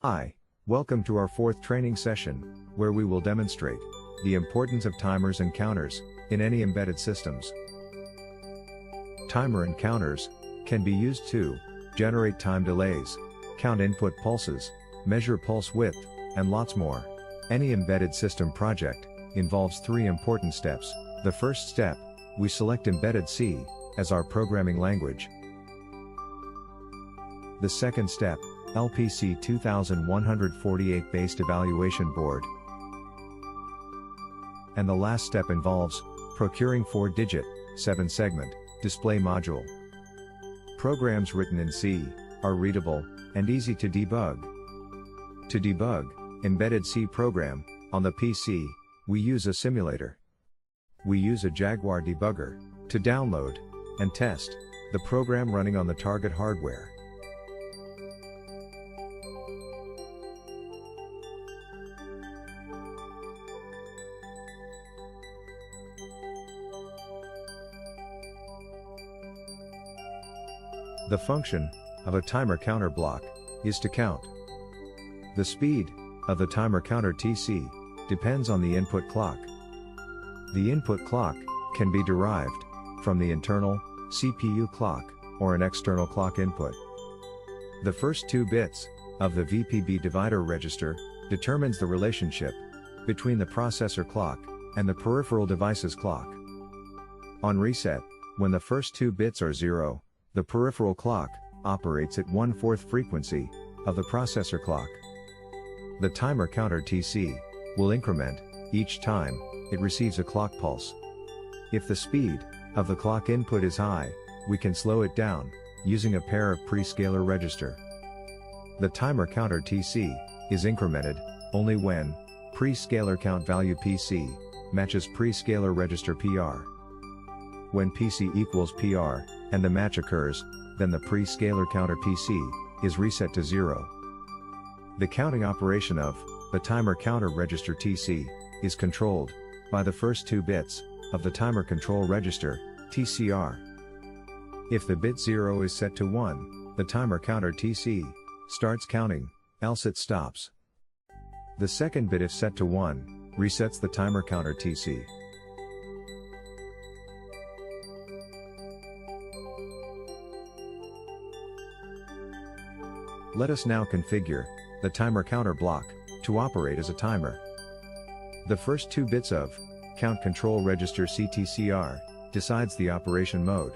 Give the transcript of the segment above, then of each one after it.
Hi, welcome to our fourth training session, where we will demonstrate the importance of timers and counters in any embedded systems. Timer and counters can be used to generate time delays, count input pulses, measure pulse width, and lots more. Any embedded system project involves three important steps. The first step, we select Embedded C as our programming language. The second step, LPC 2148 based evaluation board. And the last step involves procuring 4-digit, 7-segment display module. Programs written in C are readable and easy to debug. To debug embedded C program on the PC, we use a simulator. We use a Jaguar debugger to download and test the program running on the target hardware. The function of a timer counter block is to count. The speed of the timer counter TC depends on the input clock. The input clock can be derived from the internal CPU clock or an external clock input. The first 2 bits of the VPB divider register determines the relationship between the processor clock and the peripheral device's clock. On reset, when the first 2 bits are 0, the peripheral clock operates at 1/4 frequency of the processor clock. The timer counter TC will increment each time it receives a clock pulse. If the speed of the clock input is high, we can slow it down using a pair of pre-scaler register. The timer counter TC is incremented only when pre-scaler count value PC matches pre-scaler register PR. When PC equals PR and the match occurs, then the pre-scaler counter PC is reset to 0. The counting operation of the timer counter register TC is controlled by the first 2 bits of the timer control register TCR. If the bit 0 is set to 1, the timer counter TC starts counting, else it stops. The second bit if set to 1, resets the timer counter TC. Let us now configure the timer counter block to operate as a timer. The first 2 bits of count control register CTCR decides the operation mode.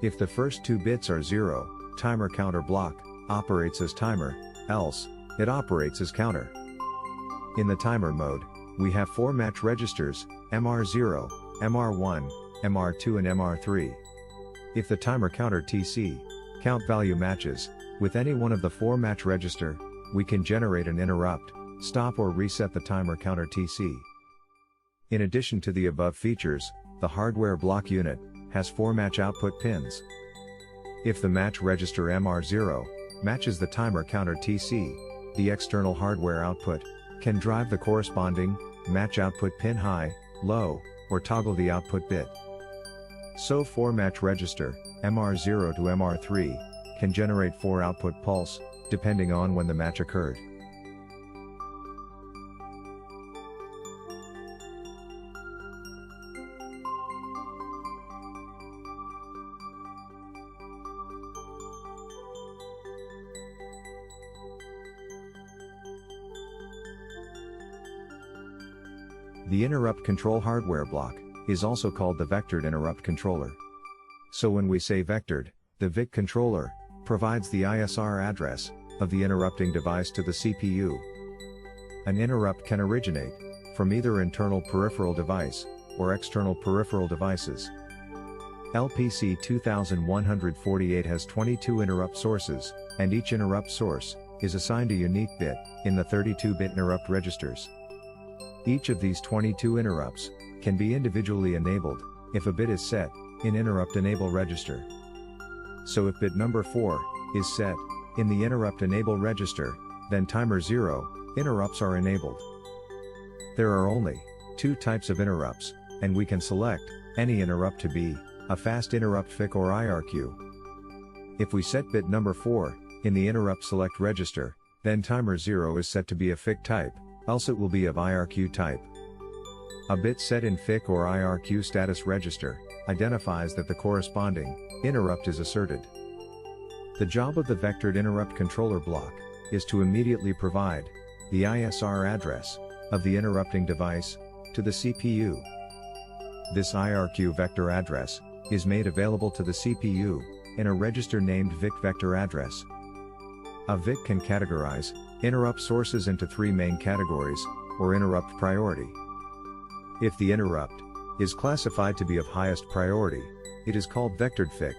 If the first 2 bits are 0, timer counter block operates as timer, else it operates as counter. In the timer mode, we have 4 match registers, MR0, MR1, MR2 and MR3. If the timer counter TC count value matches with any one of the 4 match register, we can generate an interrupt, stop or reset the timer counter TC. In addition to the above features, the hardware block unit has 4 match output pins. If the match register MR0 matches the timer counter TC, the external hardware output can drive the corresponding match output pin high, low, or toggle the output bit. So 4 match register MR0 to MR3 can generate 4 output pulse, depending on when the match occurred. The interrupt control hardware block is also called the vectored interrupt controller. So when we say vectored, the VIC controller provides the ISR address of the interrupting device to the CPU. An interrupt can originate from either internal peripheral device or external peripheral devices. LPC 2148 has 22 interrupt sources, and each interrupt source is assigned a unique bit in the 32-bit interrupt registers. Each of these 22 interrupts can be individually enabled if a bit is set in interrupt enable register. So if bit number 4 is set in the interrupt enable register, then timer 0 interrupts are enabled. There are only 2 types of interrupts, and we can select any interrupt to be a fast interrupt FIC or IRQ. If we set bit number 4 in the interrupt select register, Then timer 0 is set to be a FIC type, else it will be of IRQ type. A bit set in FIC or IRQ status register identifies that the corresponding interrupt is asserted. The job of the vectored interrupt controller block is to immediately provide the ISR address of the interrupting device to the CPU. This IRQ vector address is made available to the CPU in a register named VIC vector address. A VIC can categorize interrupt sources into three main categories, or interrupt priority. If the interrupt is classified to be of highest priority, it is called vectored FIC.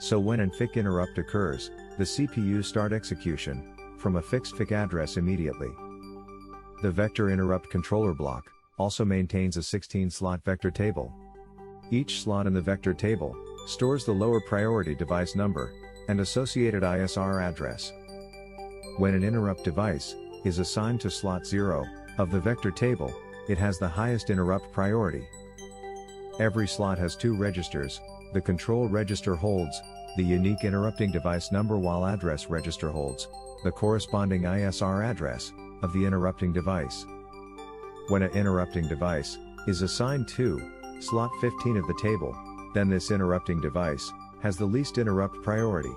So when an FIC interrupt occurs, the CPU start execution from a fixed FIC address immediately. The vector interrupt controller block also maintains a 16-slot vector table. Each slot in the vector table stores the lower priority device number and associated ISR address. When an interrupt device is assigned to slot 0 of the vector table, it has the highest interrupt priority. Every slot has two registers. The control register holds the unique interrupting device number, while address register holds the corresponding ISR address of the interrupting device. When an interrupting device is assigned to slot 15 of the table, then this interrupting device has the least interrupt priority.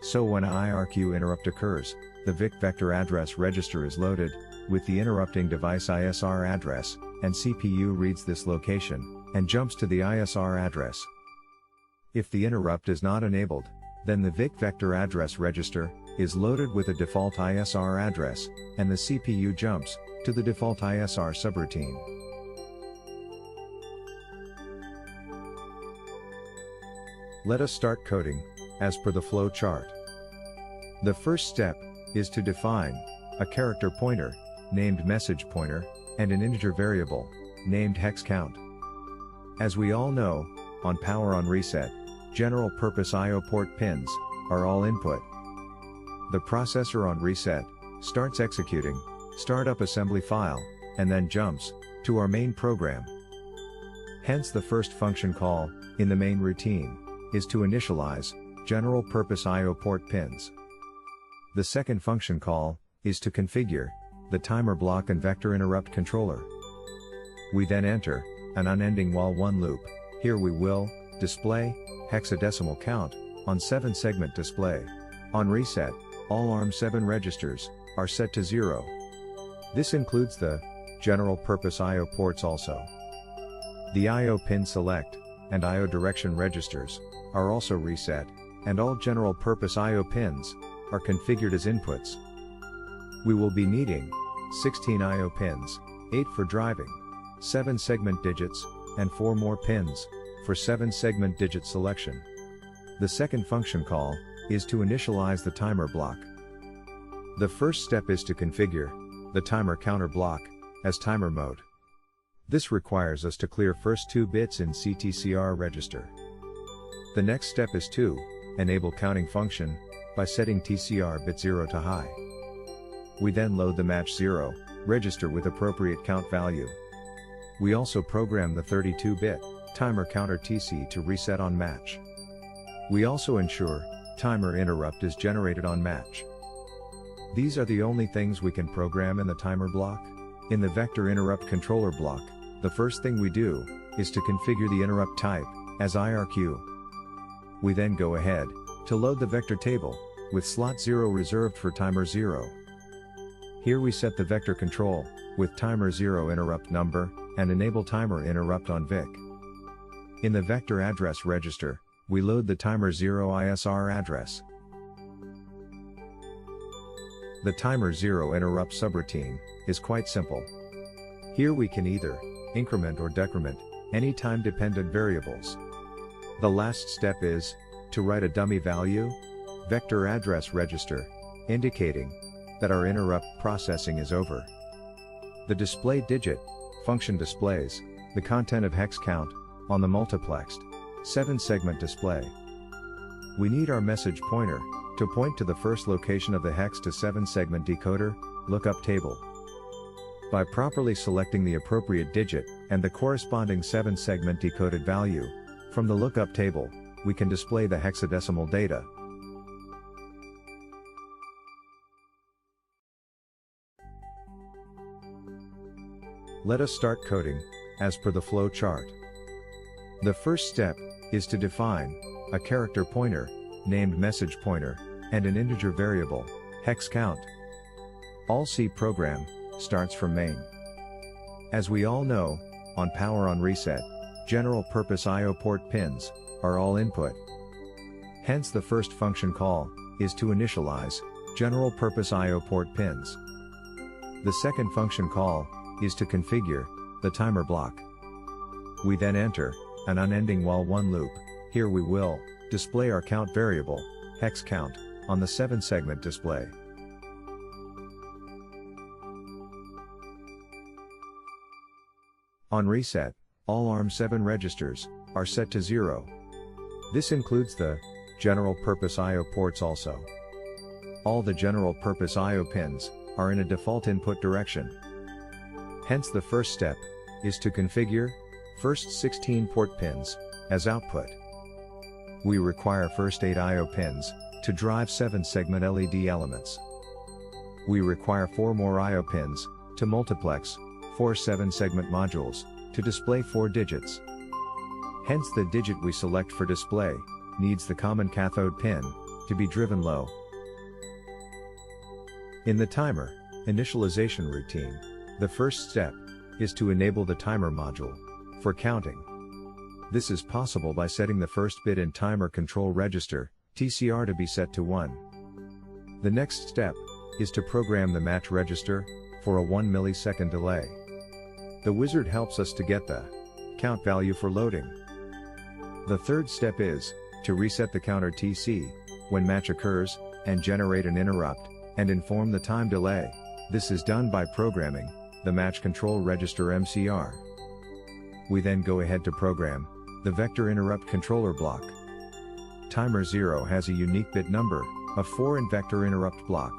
So when an IRQ interrupt occurs, the VIC vector address register is loaded with the interrupting device ISR address, and CPU reads this location and jumps to the ISR address. If the interrupt is not enabled, then the VIC vector address register is loaded with a default ISR address, and the CPU jumps to the default ISR subroutine. Let us start coding, as per the flow chart. The first step is to define a character pointer, named message pointer, and an integer variable, named hex count. As we all know, on power on reset, general purpose I/O port pins are all input. The processor on reset starts executing startup assembly file, and then jumps to our main program. Hence the first function call in the main routine is to initialize general purpose I/O port pins. The second function call is to configure the timer block and vector interrupt controller. We then enter an unending while one loop. Here we will display hexadecimal count on 7-segment display. On reset, all ARM7 registers are set to 0. This includes the general purpose I/O ports also. The I/O pin select and I/O direction registers are also reset, and all general purpose I/O pins are configured as inputs. We will be needing 16 I/O pins, 8 for driving, 7 segment digits, and 4 more pins for 7 segment digit selection. The second function call is to initialize the timer block. The first step is to configure the timer counter block as timer mode. This requires us to clear first 2 bits in CTCR register. The next step is to enable counting function by setting TCR bit 0 to high. We then load the match 0 register with appropriate count value. We also program the 32-bit timer counter TC to reset on match. We also ensure timer interrupt is generated on match. These are the only things we can program in the timer block. In the vector interrupt controller block, the first thing we do is to configure the interrupt type as IRQ. We then go ahead to load the vector table with slot 0 reserved for timer 0. Here we set the vector control with timer 0 interrupt number and enable timer interrupt on VIC. In the vector address register, we load the timer 0 ISR address. The timer 0 interrupt subroutine is quite simple. Here we can either increment or decrement any time-dependent variables. The last step is to write a dummy value vector address register, indicating that our interrupt processing is over. The display digit function displays the content of hex count on the multiplexed 7-segment display. We need our message pointer to point to the first location of the hex to 7-segment decoder lookup table. By properly selecting the appropriate digit and the corresponding 7-segment decoded value from the lookup table, we can display the hexadecimal data. Let us start coding, as per the flow chart. The first step is to define a character pointer, named message pointer, and an integer variable, hex count. All C program starts from main. As we all know, on power on reset, general purpose I/O port pins are all input. Hence the first function call is to initialize general purpose I/O port pins. The second function call is to configure the timer block. We then enter an unending while one loop. Here we will display our count variable, hex count, on the 7-segment display. On reset, all ARM7 registers are set to 0. This includes the general purpose I/O ports also. All the general purpose I/O pins are in a default input direction. Hence the first step is to configure first 16 port pins as output. We require first 8 I/O pins to drive 7-segment LED elements. We require 4 more I/O pins to multiplex 4 7-segment modules to display 4 digits. Hence the digit we select for display needs the common cathode pin to be driven low. In the timer initialization routine, the first step is to enable the timer module for counting. This is possible by setting the first bit in timer control register, TCR, to be set to 1. The next step is to program the match register for a 1 millisecond delay. The wizard helps us to get the count value for loading. The third step is to reset the counter TC when match occurs and generate an interrupt and inform the time delay. This is done by programming the match control register MCR. We then go ahead to program the vector interrupt controller block. Timer 0 has a unique bit number of 4 in vector interrupt block.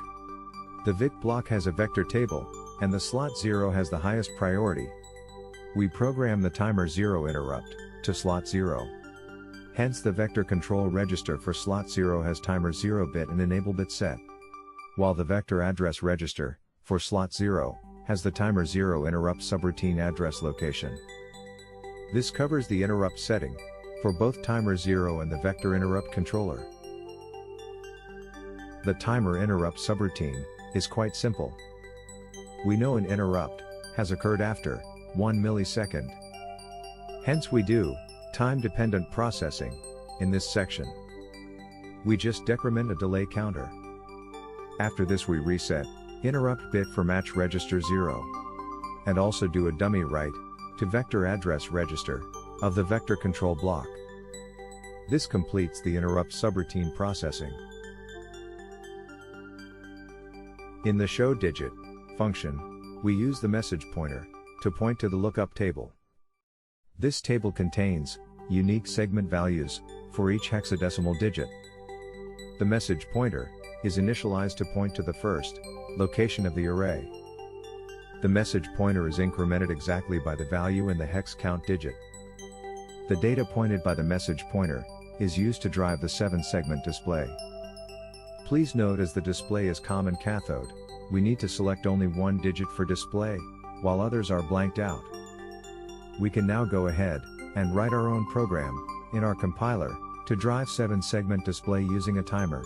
The VIC block has a vector table, and the slot 0 has the highest priority. We program the timer 0 interrupt to slot 0. Hence the vector control register for slot 0 has timer 0 bit and enable bit set, while the vector address register for slot 0 has the timer 0 interrupt subroutine address location. This covers the interrupt setting for both timer 0 and the vector interrupt controller. The timer interrupt subroutine is quite simple. We know an interrupt has occurred after 1 millisecond. Hence we do time-dependent processing in this section. We just decrement a delay counter. After this we reset interrupt bit for match register 0, and also do a dummy write to vector address register of the vector control block. This completes the interrupt subroutine processing. In the show digit function, we use the message pointer to point to the lookup table. This table contains unique segment values for each hexadecimal digit. The message pointer is initialized to point to the first location of the array. The message pointer is incremented exactly by the value in the hex count digit. The data pointed by the message pointer is used to drive the 7-segment display. Please note, as the display is common cathode, we need to select only one digit for display, while others are blanked out. We can now go ahead and write our own program in our compiler to drive 7-segment display using a timer.